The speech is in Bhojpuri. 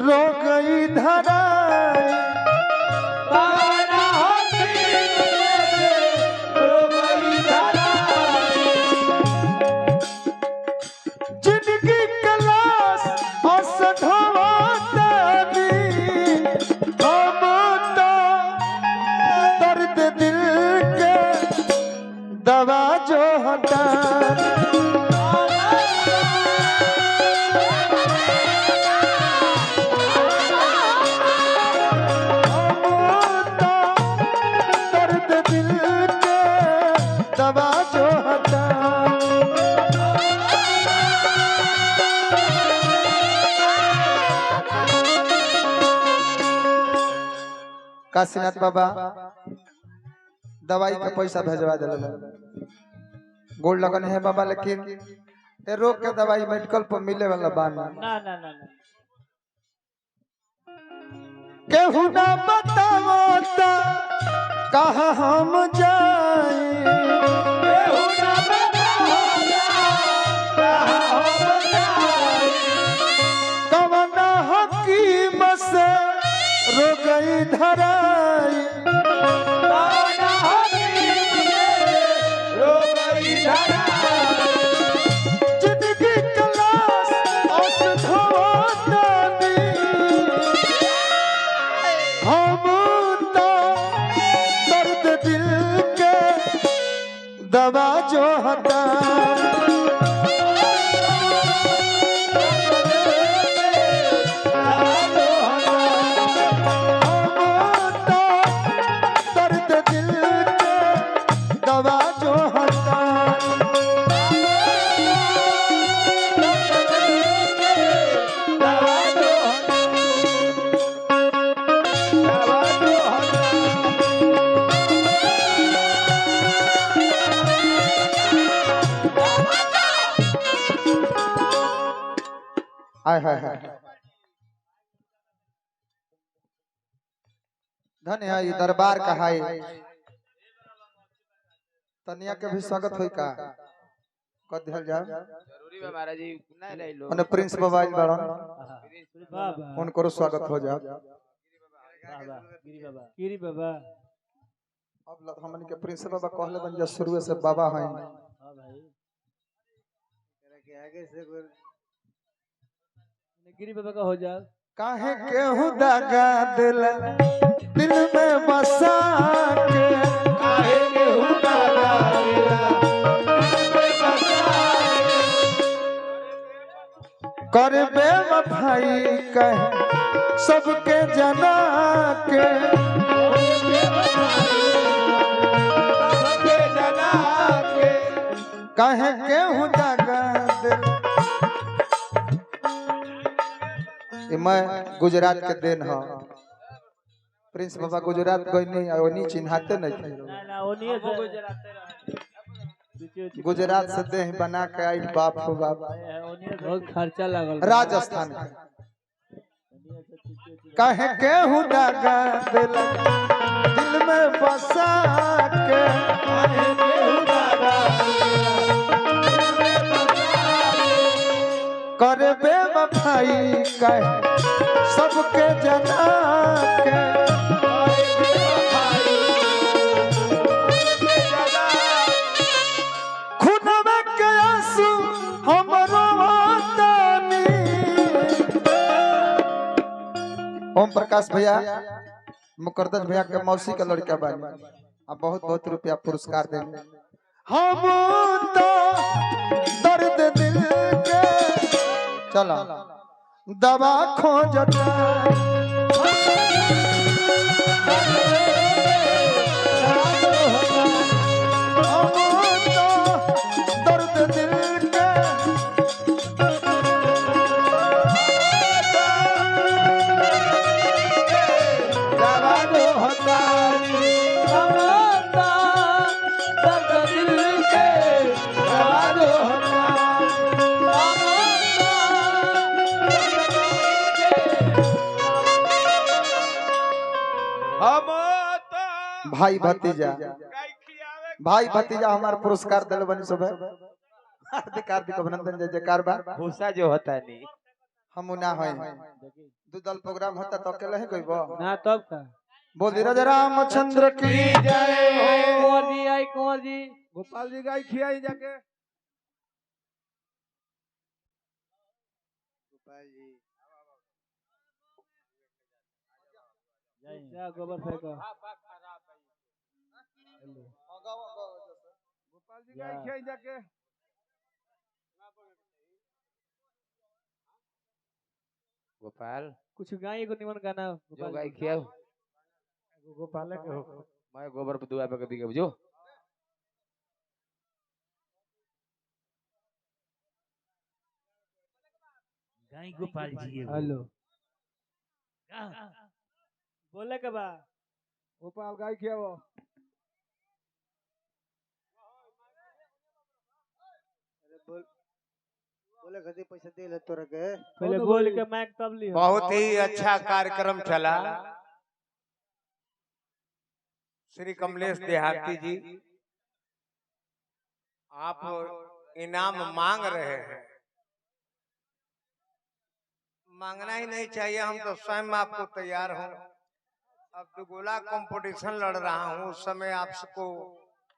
रो गई धरा जिंदगी कलास असधवा तेरी हम तो दर्द दिल के दवा जो हटा काशीनाथ बाबा दवाई का पैसा भेजवा दिल गोल्ड लगन है बाबा, लेकिन ये रोग के दवाई मेडिकल पर मिले वाला बाना ना ना ना ना केहू ना बताओ ता कहाँ हम जाए, केहू ना बताओ ता कहाँ हम जाए, कवना हकीम से रो गई धराई, कवना हकीम से रो गई धराई, जिंदगी कलास औषधवा दानी हम तो दर्द दिल के दवा जो हटा हाय हाय हाय धन्य है दरबार का हाय तनिया के भी स्वागत होई का क दिहल जाओ जरूरी बा महाराज जी नहीं नहीं लो ओने प्रिंस बाबा आइल बाड़न बाबा उनको स्वागत हो जाओ बाबा गिरी बाबा अब हमन के प्रिंस बाबा कहले बन जा शुरू से बाबा हैं। हां भाई के आगे से गिरी बाबा का हो जा काहे केहू दगा दिल दिल में बसा के, काहे केहू दगा दिल दिल में बसा के, कर बेवफाई कहे सबके जना के, सबके जना के, काहे केहू दगा दिल। मैं गुजरात के देन हा प्रिंस बाबा गुजरात गई नहीं ओनी चिन्हाते नहीं थे ना ना ओनिए से गुजरात गुजरात से देह बना के आई बाप हो बाप ओनिए बहुत खर्चा लागल राजस्थान कहे केहू दगा दिल दिल में बसा के, कहे केहू दगा करे बेवफाई कहे सबके जना के, खुनवा के आंसू हमरो तानी। ओम प्रकाश भैया मुकरदस भैया के मौसी का लड़का बानी अब बहुत बहुत रुपया पुरस्कार देंगे। हम तो दर्द दिल के चला दवा खोजता दर्द दिल के दवा जो होता दर्द दिल के दवा जो होता भाई भतीजा भाई भतीजा हमारे पुरस्कार दिल बनी सब हार्दिक हार्दिक अभिनंदन जय जयकार बा। भूसा जो होता नहीं हम ना है देखी दू दल प्रोग्राम होता तो अकेले ही गइबो ना तब का बोल धीरज रामचंद्र की आई कुंवर जी गोपाल जी गाय खियाई जाके गोपाल जी जा गोबर फेंको गोपाल जी गाय खियाई जाके गोपाल कुछ गाय को निमन गाना जो गोपाल गाय जी। खियाओ गोपाल के हो मैं गोबर पे दुआ पे कभी कभी जो गाय गोपाल जी एगो। हेलो का- बोले के बा गोपाल गाय खियाओ अरे बोल बोले खदी पैसा दे ले तोरा के पहले बोल के माइक तब ली बहुत ही अच्छा कार्यक्रम चला। श्री कमलेश देहाती जी आप इनाम मांग रहे हैं, मांगना ही नहीं चाहिए, हम तो स्वयं आपको तैयार हूं। अब दुगोला कंपटीशन लड़ रहा हूं, उस समय आपको